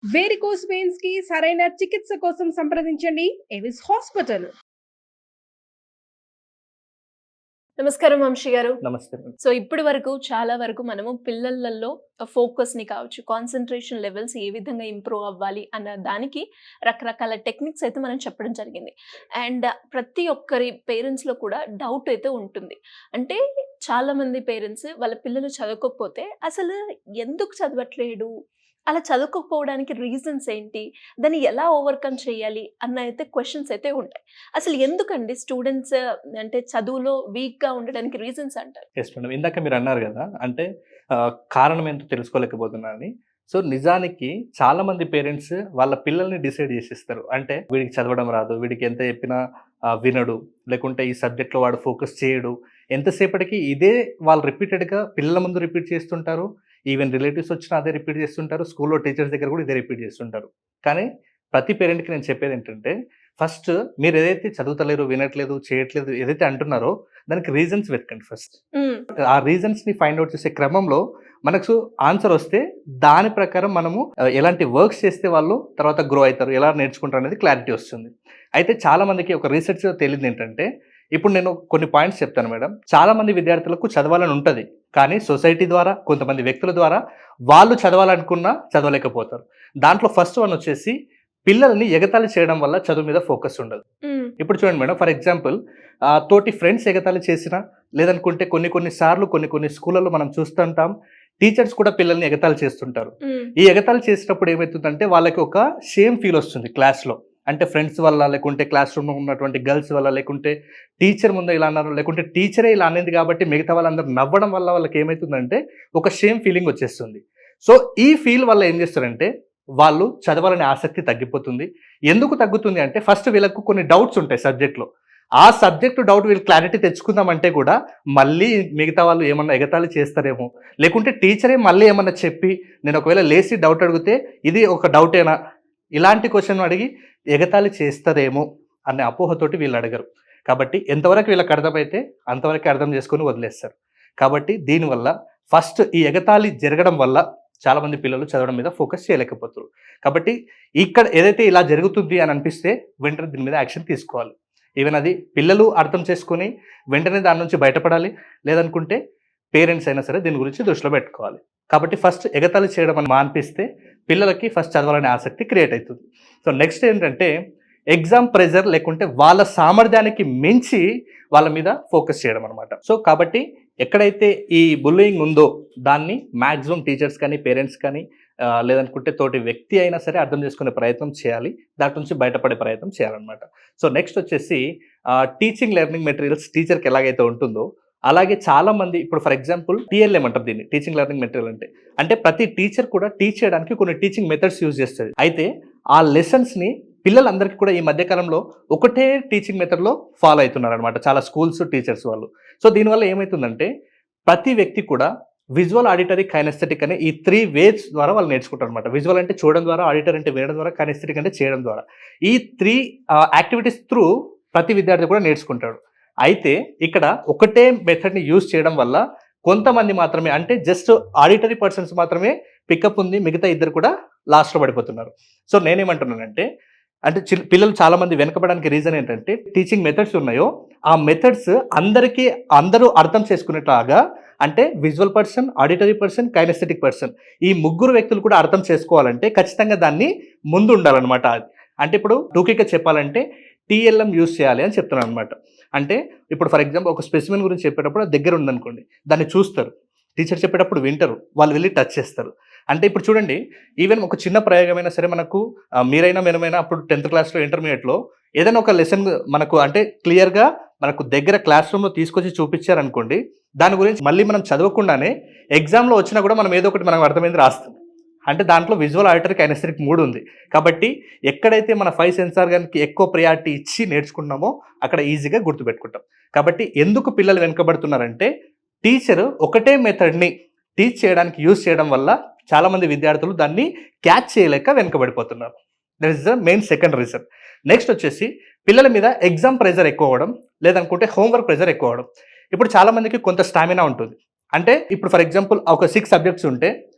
Varicose veins కి సరైన చికిత్స కోసం సంప్రదించండి ఎవిస్ హాస్పిటల్. నమస్కారం వంశీ గారు. నమస్తే మేడం. సో ఇప్పటి వరకు చాలా వరకు మనము పిల్లలలో ఫోకస్‌ని కావచ్చు, కాన్సంట్రేషన్ లెవెల్స్ ఏ విధంగా ఇంప్రూవ్ అవ్వాలి అన్న దానికి రకరకాల టెక్నిక్స్ అయితే మనం చెప్పడం జరిగింది. అండ్ ప్రతి ఒక్కరి పేరెంట్స్‌లో కూడా డౌట్ అయితే ఉంటుంది. అంటే చాలామంది పేరెంట్స్ వాళ్ళ పిల్లలు చదవకపోతే అసలు ఎందుకు చదవట్లేడు? అలా చదువుకోకపోవడానికి రీజన్స్ ఏంటి? దాన్ని ఎలా ఓవర్‌కమ్ చేయాలి? అన్న అయితే క్వెషన్స్ అయితే ఉంటాయి. అసలు ఎందుకండి స్టూడెంట్స్ అంటే చదువులో వీక్‌గా ఉండడానికి రీజన్స్ అంటారు? Yes madam. ఇందాక మీరన్నారు గదా! అంటే కారణం ఏంటో తెలుసుకోలేకపోతున్నా అని. సో, నిజానికి చాలామంది పేరెంట్స్ వాళ్ళ పిల్లల్ని డిసైడ్ జేసేస్తారు. అంటే వీడికి చదవడం రాదు, వీడికి ఎంత చెప్పినా వినడు, లేకుంటే ఈ సబ్జెక్ట్‌లో వాడు ఫోకస్ చేయడు. ఎంతసేపటికి ఇదే వాళ్ళు రిపీటెడ్‌గా పిల్లల ముందు రిపీట్ చేస్తుంటారు. ఈవెన్ రిలేటివ్స్ వచ్చినా అదే రిపీట్ చేస్తుంటారు. స్కూల్‌లో టీచర్స్ దగ్గర కూడా ఇదే రిపీట్ చేస్తుంటారు. కానీ ప్రతి పేరెంట్‌కి నేను చెప్పేదేంటంటే, ఫస్ట్ మీరేదైతే చదువుతలేరు, వినట్లేదు, చేయట్లేదు ఏదైతే అంటున్నారో దానికి రీజన్స్ వెతకండి ఫస్ట్. హ్మ్. ఆ రీజన్స్‌ని ఫైండ్ ఔట్ చేసే క్రమంలో మనకు ఆన్సర్ వస్తే దాని ప్రకారం మనము ఎలాంటి వర్క్స్ చేస్తే వాళ్ళు తర్వాత గ్రో అయితారు, ఎలా నేర్చుకుంటారు అనేది క్లారిటీ వస్తుంది. అయితే చాలా మందికి ఒక రీసెర్చ్‌లో తేలిందేంటంటే, ఇప్పుడు నేను కొన్ని పాయింట్స్ చెప్తాను మేడం. చాలా మంది విద్యార్థులకు చదవాలని ఉంటది. కానీ సొసైటీ ద్వారా, కొంతమంది వ్యక్తుల ద్వారా వాళ్ళు చదవాలనుకున్నా చదవలేకపోతారు. దాంట్లో ఫస్ట్ వన్ వచ్చేసి పిల్లల్ని ఎగతాళి చేయడం వల్ల చదువు మీద ఫోకస్ ఉండదు. హ్మ్. ఇప్పుడు చూడండి మేడం, ఫర్ ఎగ్జాంపుల్ తోటి ఫ్రెండ్స్ ఎగతాళి చేసినా, లేదనుకుంటే కొన్ని సార్లు కొన్ని స్కూళ్ళలో మనం చూస్తుంటాం, టీచర్స్ కూడా పిల్లల్ని ఎగతాళి చేస్తుంటారు. హ్మ్. ఈ ఎగతాళి చేసేటప్పుడు ఏమవుతుందంటే వాళ్ళకి ఒక షేమ్ ఫీల్ వస్తుంది క్లాస్‌లో. అంటే ఫ్రెండ్స్ వల్ల, లేకుంటే క్లాస్ రూమ్‌లో ఉన్నటువంటి గర్ల్స్ వల్ల, లేకుంటే టీచర్ ముందు ఇలా అన్నారు, లేకుంటే టీచరే ఇలా అనేది కాబట్టి మిగతా వాళ్ళందరూ నవ్వడం వల్ల వాళ్ళకి ఏమైతుందంటే ఒక షేమ్ ఫీలింగ్ వచ్చేస్తుంది. సో, ఈ ఫీల్ వల్ల ఏం చేస్తారంటే వాళ్ళు చదవాలనే ఆసక్తి తగ్గిపోతుంది. ఎందుకు తగ్గుతుంది అంటే ఫస్ట్ వీళ్ళకు కొన్ని డౌట్స్ ఉంటాయి సబ్జెక్ట్‌లో. ఆ సబ్జెక్ట్ డౌట్ వీళ్ళు క్లారిటీ తెచ్చుకుందామంటే కూడా మళ్ళీ మిగతా వాళ్ళు ఏమన్నా ఎగతాళి చేస్తారేమో, లేకుంటే టీచరే మళ్ళీ ఏమన్నా చెప్పి నేను ఒకవేళ లేసి డౌట్ అడిగితే ఇది ఒక డౌటేనా, ఇలాంటి క్వెషన్ అడిగి ఎగతాళి చేస్తారేమో అనే అపోహతోటి వీళ్ళు అడగరు. కాబట్టి ఎంతవరకు వీళ్ళకి అర్థమైతే అంతవరకే అర్థం చేసుకొని వదిలేస్తారు. కాబట్టి దీనివల్ల ఫస్ట్ ఈ ఎగతాళి జరగడం వల్ల చాలామంది పిల్లలు చదవడం మీద ఫోకస్ చేయలేకపోతున్నారు. కాబట్టి ఇక్కడ ఏదైతే ఇలా జరుగుతుంది అని అనిపిస్తే వెంటనే దీని మీద యాక్షన్ తీసుకోవాలి. ఈవెన్ అది పిల్లలు అర్థం చేసుకొని వెంటనే దాని నుంచి బయటపడాలి. లేదనుకుంటే పేరెంట్స్ అయినా సరే దీని గురించి దృష్టిలో పెట్టుకోవాలి. కాబట్టి ఫస్ట్ ఎగతాళి చేయడం అని మాన్పిస్తే పిల్లలకి ఫస్ట్ చదవాలనే ఆసక్తి క్రియేట్ అవుతుంది. సో నెక్స్ట్ ఏంటంటే ఎగ్జామ్ ప్రెజర్ లేకుంటే వాళ్ళ సామర్థ్యానికి మించి వాళ్ళ మీద ఫోకస్ చేయడం అనమాట. సో కాబట్టి ఎక్కడైతే ఈ బుల్లింగ్ ఉందో దాన్ని మ్యాక్సిమం టీచర్స్ కానీ, పేరెంట్స్ కానీ లేదనుకుంటే తోటి వ్యక్తి అయినా సరే అర్థం చేసుకునే ప్రయత్నం చేయాలి. దాని నుంచి బయటపడే ప్రయత్నం చేయాలన్నమాట. సో నెక్స్ట్ వచ్చేసి టీచింగ్ లెర్నింగ్ మెటీరియల్స్ టీచర్కి ఎలాగైతే ఉంటుందో అలాగే చాలా మంది ఇప్పుడు ఫర్ ఎగ్జాంపుల్ టీఎల్ఎం అంటారు దీన్ని, టీచింగ్ లెర్నింగ్ మెటీరియల్ అంటే ప్రతి టీచర్ కూడా టీచ్ చేయడానికి కొన్ని టీచింగ్ మెథడ్స్ యూజ్ చేస్తుంది. అయితే ఆ లెసన్స్ని పిల్లలందరికీ కూడా ఈ మధ్యకాలంలో ఒకటే టీచింగ్ మెథడ్లో ఫాలో అవుతున్నారు అనమాట చాలా స్కూల్స్, టీచర్స్ వాళ్ళు. సో దీనివల్ల ఏమవుతుందంటే ప్రతి వ్యక్తి కూడా విజువల్, ఆడిటరీ, కైనెస్థెటిక్ అనే ఈ 3 వేస్ ద్వారా వాళ్ళు నేర్చుకుంటారు అనమాట. విజువల్ అంటే చూడడం ద్వారా, ఆడిటరీ అంటే వినడం ద్వారా, కైనెస్థెటిక్ అంటే చేయడం ద్వారా. ఈ 3 యాక్టివిటీస్ త్రూ ప్రతి విద్యార్థి కూడా నేర్చుకుంటాడు. అయితే ఇక్కడ ఒకటే మెథడ్ని యూజ్ చేయడం వల్ల కొంతమంది మాత్రమే, అంటే జస్ట్ ఆడిటరీ పర్సన్స్ మాత్రమే పికప్ ఉంది, మిగతా ఇద్దరు కూడా లాస్ట్లో పడిపోతున్నారు. సో నేనేమంటున్నానంటే పిల్లలు చాలా మంది వెనకబడడానికి రీజన్ ఏంటంటే టీచింగ్ మెథడ్స్ ఉన్నాయో ఆ మెథడ్స్ అందరూ అర్థం చేసుకునేట్లాగా, అంటే visual person, auditory person, kinaesthetic person ఈ ముగ్గురు వ్యక్తులు కూడా అర్థం చేసుకోవాలంటే ఖచ్చితంగా దాన్ని ముందు ఉండాలన్నమాట. అంటే ఇప్పుడు టూకీగా చెప్పాలంటే టీఎల్ఎం యూజ్ చేయాలి అని చెప్తున్నాను అనమాట. అంటే ఇప్పుడు ఫర్ ఎగ్జాంపుల్ ఒక స్పెసిమెన్ గురించి చెప్పేటప్పుడు దగ్గర ఉందనుకోండి, దాన్ని చూస్తారు, టీచర్ చెప్పేటప్పుడు వింటారు, వాళ్ళు వెళ్ళి టచ్ చేస్తారు. అంటే ఇప్పుడు చూడండి, ఈవెన్ ఒక చిన్న ప్రయోగమైనా సరే మనకు మీరైనా మేనమైనా అప్పుడు 10th క్లాస్లో, ఇంటర్మీడియట్లో ఏదైనా ఒక లెసన్ మనకు అంటే క్లియర్గా మనకు దగ్గర క్లాస్ రూమ్లో తీసుకొచ్చి చూపించారనుకోండి, దాని గురించి మళ్ళీ మనం చదవకుండానే ఎగ్జామ్లో వచ్చినా కూడా మనం ఏదో ఒకటి మనకు అర్థమైంది రాస్తాం. అంటే దాంట్లో విజువల్, ఆడిటరీ, కైనెస్థెటిక్ 3 ఉంది. కాబట్టి ఎక్కడైతే మన 5 సెన్స్ ఆర్గాన్కి ఎక్కువ ప్రయారిటీ ఇచ్చి నేర్చుకుంటున్నామో అక్కడ ఈజీగా గుర్తుపెట్టుకుంటాం. కాబట్టి ఎందుకు పిల్లలు వెనుకబడుతున్నారంటే టీచర్ ఒకటే మెథడ్ని టీచ్ చేయడానికి యూజ్ చేయడం వల్ల చాలామంది విద్యార్థులు దాన్ని క్యాచ్ చేయలేక వెనుకబడిపోతున్నారు. That is the main second reason. Next వచ్చేసి పిల్లల మీద ఎగ్జామ్ ప్రెజర్ ఎక్కువ అవ్వడం, లేదనుకుంటే హోంవర్క్ ప్రెజర్ ఎక్కువ అవ్వడం. ఇప్పుడు చాలామందికి కొంత స్టామినా ఉంటుంది. అంటే ఇప్పుడు ఫర్ ఎగ్జాంపుల్ ఒక 6 సబ్జెక్ట్స్ ఉంటే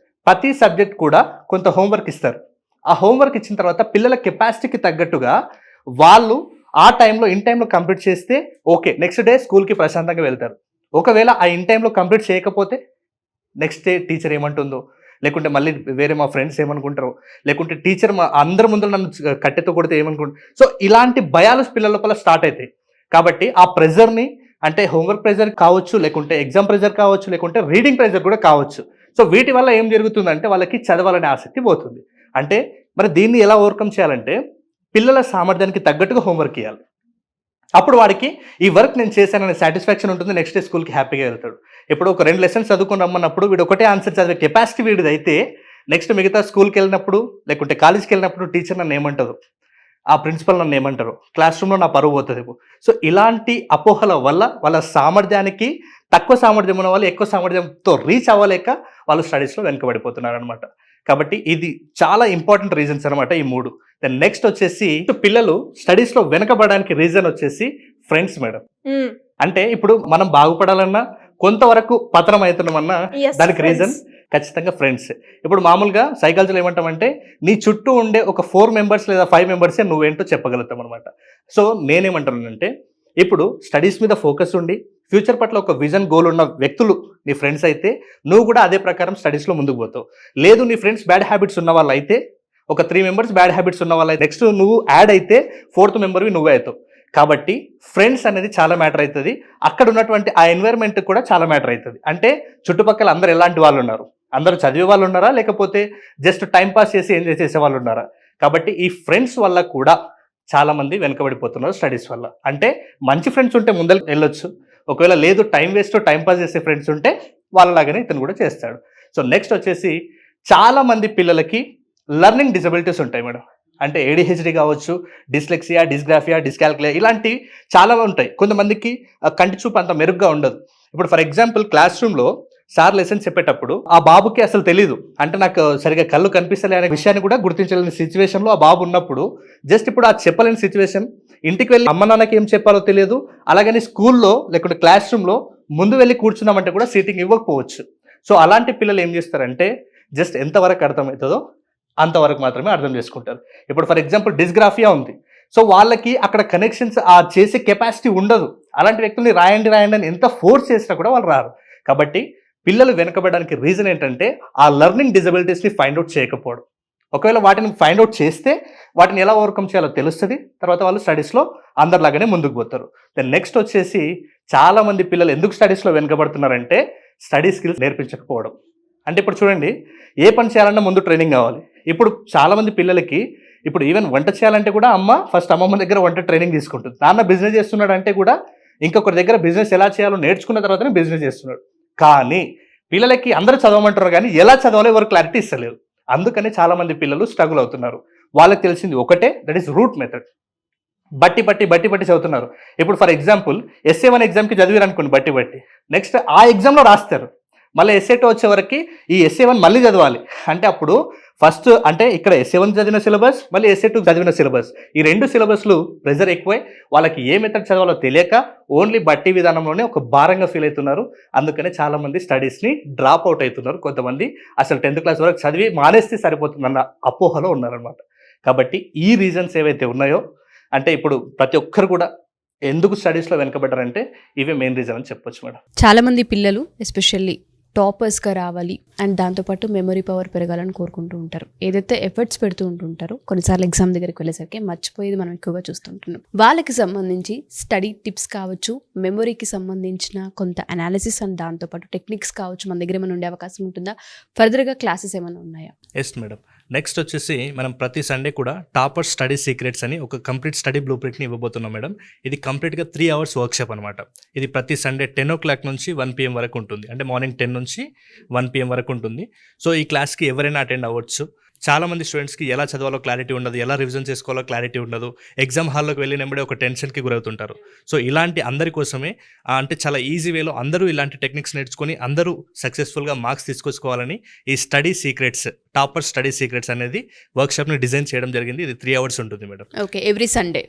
ప్రతి సబ్జెక్ట్ కూడా కొంత హోంవర్క్ ఇస్తారు. ఆ హోంవర్క్ ఇచ్చిన తర్వాత పిల్లల కెపాసిటీకి తగ్గట్టుగా వాళ్ళు ఆ టైంలో ఇన్ టైంలో కంప్లీట్ చేస్తే ఓకే, నెక్స్ట్ డే స్కూల్కి ప్రశాంతంగా వెళ్తారు. ఒకవేళ ఆ ఇన్ టైంలో కంప్లీట్ చేయకపోతే నెక్స్ట్ డే టీచర్ ఏమంటుందో, లేకుంటే మళ్ళీ వేరే మా ఫ్రెండ్స్ ఏమనుకుంటారో, లేకుంటే టీచర్ మా అందరి ముందు నన్ను కట్టెతో కొడితే ఏమనుకుంటారు. సో ఇలాంటి భయాలు పిల్లల లోపల స్టార్ట్ అవుతాయి. కాబట్టి ఆ ప్రెజర్ని, అంటే హోంవర్క్ ప్రెజర్ కావచ్చు, లేకుంటే ఎగ్జామ్ ప్రెజర్ కావచ్చు, లేకుంటే రీడింగ్ ప్రెజర్ కూడా కావచ్చు. సో వీటి వల్ల ఏం జరుగుతుందంటే వాళ్ళకి చదవాలనే ఆసక్తి పోతుంది. అంటే మరి దీన్ని ఎలా ఓవర్కమ్ చేయాలంటే పిల్లల సామర్థ్యానికి తగ్గట్టుగా హోంవర్క్ ఇవ్వాలి. అప్పుడు వాడికి ఈ వర్క్ నేను చేశాననే సాటిస్ఫాక్షన్ ఉంటుంది, నెక్స్ట్ డే స్కూల్కి హ్యాపీగా వెళ్తాడు. ఇప్పుడు ఒక 2 లెసన్స్ చదువుకుని రమ్మన్నప్పుడు వీడు ఒకటే ఆన్సర్ చదివే కెపాసిటీ వీడిది అయితే నెక్స్ట్ మిగతా స్కూల్కి వెళ్ళినప్పుడు లేకుంటే కాలేజ్కి వెళ్ళినప్పుడు టీచర్ నన్ను ఏమంటారు, ఆ ప్రిన్సిపల్ నన్ను ఏమంటారు, క్లాస్ రూమ్లో నా పరువు పోతుంది. సో ఇలాంటి అపోహల వల్ల వాళ్ళ సామర్థ్యానికి తక్కువ సామర్థ్యం ఉన్న వాళ్ళు ఎక్కువ సామర్థ్యంతో రీచ్ అవ్వలేక వాళ్ళు స్టడీస్లో వెనుకబడిపోతున్నారు అనమాట. కాబట్టి ఇది చాలా ఇంపార్టెంట్ రీజన్స్ అనమాట ఈ 3. దెన్ నెక్స్ట్ వచ్చేసి పిల్లలు స్టడీస్లో వెనకబడడానికి రీజన్ వచ్చేసి ఫ్రెండ్స్ మేడం. అంటే ఇప్పుడు మనం బాగుపడాలన్నా కొంతవరకు పతనం అవుతున్నామన్నా దానికి రీజన్ ఖచ్చితంగా ఫ్రెండ్స్. ఇప్పుడు మామూలుగా సైకాలజీలో ఏమంటామంటే నీ చుట్టూ ఉండే ఒక 4 మెంబర్స్ లేదా 5 మెంబర్సే నువ్వేంటో చెప్పగలుగుతాం అనమాట. సో నేనేమంటానంటే ఇప్పుడు స్టడీస్ మీద ఫోకస్ ఉండి ఫ్యూచర్ పట్ల ఒక విజన్ గోల్ ఉన్న వ్యక్తులు నీ ఫ్రెండ్స్ అయితే నువ్వు కూడా అదే ప్రకారం స్టడీస్లో ముందుకు పోతావు. లేదు నీ ఫ్రెండ్స్ బ్యాడ్ హ్యాబిట్స్ ఉన్న వాళ్ళు అయితే, ఒక 3 మెంబర్స్ బ్యాడ్ హ్యాబిట్స్ ఉన్న వాళ్ళు అయితే నెక్స్ట్ నువ్వు యాడ్ అయితే 4th మెంబర్వి నువ్వే అవుతావు. కాబట్టి ఫ్రెండ్స్ అనేది చాలా మ్యాటర్ అవుతుంది. అక్కడ ఉన్నటువంటి ఆ ఎన్వైర్న్మెంట్ కూడా చాలా మ్యాటర్ అవుతుంది. అంటే చుట్టుపక్కల అందరు ఎలాంటి వాళ్ళు ఉన్నారు, అందరూ చదివే వాళ్ళు ఉన్నారా, లేకపోతే జస్ట్ టైం పాస్ చేసి ఎంజాయ్ చేసే వాళ్ళు ఉన్నారా. కాబట్టి ఈ ఫ్రెండ్స్ వల్ల కూడా చాలా మంది వెనకబడిపోతున్నారు స్టడీస్ వల్ల. అంటే మంచి ఫ్రెండ్స్ ఉంటే ముందర వెళ్ళొచ్చు, ఒకవేళ లేదు టైం వేస్ట్ టైం పాస్ చేసే ఫ్రెండ్స్ ఉంటే వాళ్ళలాగానే ఇతను కూడా చేస్తాడు. సో నెక్స్ట్ వచ్చేసి చాలా మంది పిల్లలకి లెర్నింగ్ డిజబిలిటీస్ ఉంటాయి మేడం. అంటే ADHD కావచ్చు, డిస్లెక్సియా, డిస్గ్రాఫియా, డిస్కాల్కులియా ఇలాంటివి చాలా ఉంటాయి. కొంతమందికి కంటి చూపు అంత మెరుగ్గా ఉండదు. ఇప్పుడు ఫర్ ఎగ్జాంపుల్ క్లాస్ రూమ్లో సార్ లెసన్ చెప్పేటప్పుడు ఆ బాబుకి అసలు తెలీదు, అంటే నాకు సరిగా కళ్ళు కనిపిస్తలే అనే విషయాన్ని కూడా గుర్తించలేని సిచ్యువేషన్లో ఆ బాబు ఉన్నప్పుడు జస్ట్ ఇప్పుడు ఆ చెప్పలేని సిచ్యువేషన్, ఇంటికి వెళ్ళి అమ్మ నాన్నకి ఏం చెప్పాలో తెలియదు, అలాగని స్కూల్లో లేకుంటే క్లాస్ రూమ్లో ముందు వెళ్ళి కూర్చున్నామంటే కూడా సీటింగ్ ఇవ్వకపోవచ్చు. సో అలాంటి పిల్లలు ఏం చేస్తారంటే జస్ట్ ఎంతవరకు అర్థమవుతుందో అంతవరకు మాత్రమే అర్థం చేసుకుంటారు. ఇప్పుడు ఫర్ ఎగ్జాంపుల్ డిస్గ్రాఫియా ఉంది, సో వాళ్ళకి అక్కడ కనెక్షన్స్ ఆ చేసే కెపాసిటీ ఉండదు. అలాంటి వ్యక్తుల్ని రాయండి అని ఎంత ఫోర్స్ చేసినా కూడా వాళ్ళు రారు. కాబట్టి పిల్లలు వెనకబడడానికి రీజన్ ఏంటంటే ఆ లెర్నింగ్ డిజబిలిటీస్ని ఫైండ్ అవుట్ చేయకపోవడం. ఒకవేళ వాటిని ఫైండ్ అవుట్ చేస్తే వాటిని ఎలా ఓవర్కమ్ చేయాలో తెలుస్తుంది, తర్వాత వాళ్ళు స్టడీస్లో అందరిలాగానే ముందుకు పోతారు. దెన్ నెక్స్ట్ వచ్చేసి చాలా మంది పిల్లలు ఎందుకు స్టడీస్లో వెనకబడుతున్నారంటే స్టడీ స్కిల్స్ నేర్పించకపోవడం. అంటే ఇప్పుడు చూడండి, ఏ పని చేయాలన్నా ముందు ట్రైనింగ్ కావాలి. ఇప్పుడు చాలామంది పిల్లలకి ఇప్పుడు ఈవెన్ వంట చేయాలంటే కూడా అమ్మమ్మ దగ్గర వంట ట్రైనింగ్ తీసుకుంటుంది. నాన్న బిజినెస్ చేస్తున్నాడు అంటే కూడా ఇంకొకరి దగ్గర బిజినెస్ ఎలా చేయాలో నేర్చుకున్న తర్వాతనే బిజినెస్ చేస్తున్నాడు. కానీ పిల్లలకి అందరూ చదవమంటారు కానీ ఎలా చదవాలో ఎవరు క్లారిటీ ఇస్తలేరు. అందుకని చాలామంది పిల్లలు స్ట్రగుల్ అవుతున్నారు. వాళ్ళకి తెలిసింది ఒకటే, దట్ ఈస్ రూట్ మెథడ్. బట్టి చదువుతున్నారు. ఇప్పుడు ఫర్ ఎగ్జాంపుల్ SA1 ఎగ్జామ్కి చదివారు అనుకోండి బట్టి నెక్స్ట్ ఆ ఎగ్జామ్లో రాస్తారు. మళ్ళీ SA2 వచ్చే వరకు ఈ SA1 మళ్ళీ చదవాలి. అంటే అప్పుడు ఫస్ట్ అంటే ఇక్కడ SA1 చదివిన సిలబస్, మళ్ళీ SA2 చదివిన సిలబస్, ఈ 2 సిలబస్లు ప్రెజర్ ఎక్కువై వాళ్ళకి ఏ మెథడ్ చదవాలో తెలియక ఓన్లీ బట్టి విధానంలోనే ఒక భారంగా ఫీల్ అవుతున్నారు. అందుకనే చాలామంది స్టడీస్ని డ్రాప్ అవుట్ అవుతున్నారు. కొంతమంది అసలు 10th క్లాస్ వరకు చదివి మానేస్తే సరిపోతుందన్న అపోహలో ఉన్నారనమాట. కాబట్టి ఈ రీజన్స్ ఏవైతే ఉన్నాయో, అంటే ఇప్పుడు ప్రతి ఒక్కరు కూడా ఎందుకు స్టడీస్లో వెనకబడ్డారంటే ఇవే మెయిన్ రీజన్ అని చెప్పొచ్చు మేడం. చాలామంది పిల్లలు ఎస్పెషల్లీ టాపర్స్గా రావాలి అండ్ దాంతోపాటు మెమరీ పవర్ పెరగాలని కోరుకుంటూ ఉంటారు. ఏదైతే ఎఫర్ట్స్ పెడుతూ ఉంటుంటారో కొన్నిసార్లు ఎగ్జామ్ దగ్గరికి వెళ్ళేసరికి మర్చిపోయేది మనం ఎక్కువగా చూస్తుంటున్నాం. వాళ్ళకి సంబంధించి స్టడీ టిప్స్ కావచ్చు, మెమరీకి సంబంధించిన కొంత అనాలిసిస్ అండ్ దాంతోపాటు టెక్నిక్స్ కావచ్చు మన దగ్గర ఏమైనా ఉండే అవకాశం ఉంటుందా? ఫర్దర్గా క్లాసెస్ ఏమైనా ఉన్నాయా? Yes madam. నెక్స్ట్ వచ్చేసి మనం ప్రతి సండే కూడా టాపర్ స్టడీ సీక్రెట్స్ అని ఒక కంప్లీట్ స్టడీ బ్లూ ప్రింట్ని ఇవ్వబోతున్నాం మేడం. ఇది కంప్లీట్గా 3 hours వర్క్షాప్ అనమాట. ఇది ప్రతి సండే 10 o'clock నుంచి 1 PM వరకు ఉంటుంది. అంటే మార్నింగ్ 10 నుంచి 1 PM వరకు ఉంటుంది. సో ఈ క్లాస్కి ఎవరైనా అటెండ్ అవ్వచ్చు. చాలామంది స్టూడెంట్స్కి ఎలా చదవాలో క్లారిటీ ఉండదు, ఎలా రివిజన్ చేసుకోవాలో క్లారిటీ ఉండదు, ఎగ్జామ్ హాల్లోకి వెళ్ళినప్పుడే ఒక టెన్షన్కి గురవుతుంటారు. సో ఇలాంటి అందరి కోసమే అంటే చాలా ఈజీ వేలో అందరూ ఇలాంటి టెక్నిక్స్ నేర్చుకొని అందరూ సక్సెస్ఫుల్గా మార్క్స్ తీసుకొచ్చుకోవాలని ఈ study secrets, topper study secrets అనేది వర్క్షాప్ని డిజైన్ చేయడం జరిగింది. ఇది 3 hours ఉంటుంది madam. Okay, every Sunday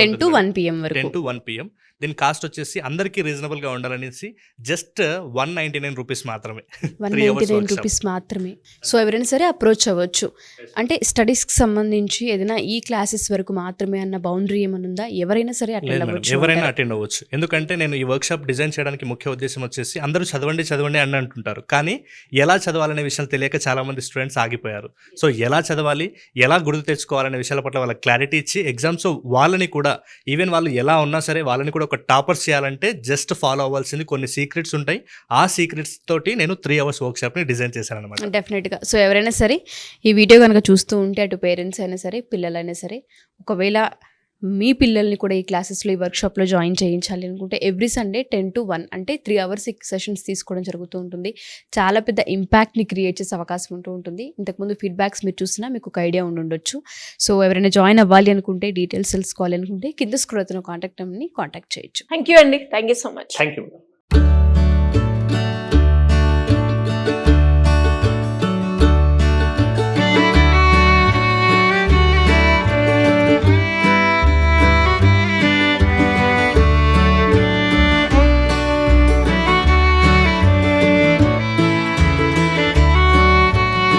10 to 1 PM వరకు. 10 to 1 PM దీని కాస్ట్ వచ్చేసి అందరికీ రీజనబుల్గా ఉండాలనేసి జస్ట్ 199 రూపీస్ మాత్రమే. 199 రూపీస్ మాత్రమే. సో ఎవరైనా సరే అప్రోచ్ అవ్వచ్చు. అంటే స్టడీస్కి సంబంధించి ఏదైనా ఈ క్లాసెస్ వరకు మాత్రమే అన్న బౌండరీ ఏమైనా ఉందా? ఎవరైనా సరే లేదు అటెండ్ మేడం, అవ్వచ్చు. ఎవరైనా అటెండ్ అవ్వచ్చు. ఎందుకంటే నేను ఈ వర్క్షాప్ డిజైన్ చేయడానికి ముఖ్య ఉద్దేశం వచ్చేసి అందరూ చదవండి చదవండి అని అంటుంటారు, కానీ ఎలా చదవాలనే విషయాలు తెలియక చాలా మంది స్టూడెంట్స్ ఆగిపోయారు. సో ఎలా చదవాలి, ఎలా గుర్తు తెచ్చుకోవాలనే విషయాల పట్ల వాళ్ళకి క్లారిటీ ఇచ్చి ఎగ్జామ్స్ వాళ్ళని కూడా ఈవెన్ వాళ్ళు ఎలా ఉన్నా సరే వాళ్ళని కూడా ఒక టాపర్స్ చేయాలంటే జస్ట్ ఫాలో అవ్వాల్సింది కొన్ని సీక్రెట్స్ ఉంటాయి. ఆ సీక్రెట్స్ తోటి నేను 3 hours వర్క్షాప్ని డిజైన్ చేశాను అనమాట. డెఫినెట్గా. సో ఎవరైనా సరే ఈ వీడియో కనుక చూస్తూ ఉంటే అటు పేరెంట్స్ అయినా సరే పిల్లలైనా సరే ఒకవేళ మీ పిల్లల్ని కూడా ఈ క్లాసెస్లో ఈ వర్క్షాప్లో జాయిన్ చేయించాలి అనుకుంటే ఎవ్రీ సండే 10 to 1 అంటే 3 hours సెషన్స్ తీసుకోవడం జరుగుతూ ఉంటుంది. చాలా పెద్ద ఇంపాక్ట్ని క్రియేట్ చేసే అవకాశం ఉంటూ ఉంటుంది. ఇంతకుముందు ఫీడ్బ్యాక్స్ మీరు చూసినా మీకు ఒక ఐడియా ఉండొచ్చు. సో ఎవరైనా జాయిన్ అవ్వాలి అనుకుంటే, డీటెయిల్స్ తెలుసుకోవాలి అనుకుంటే కింద స్క్రోల్ అవుతున్న కాంటాక్ట్ నెంబర్ని కాంటాక్ట్ చేయొచ్చు. థ్యాంక్ యూ అండి. Thank you so much. Thank you.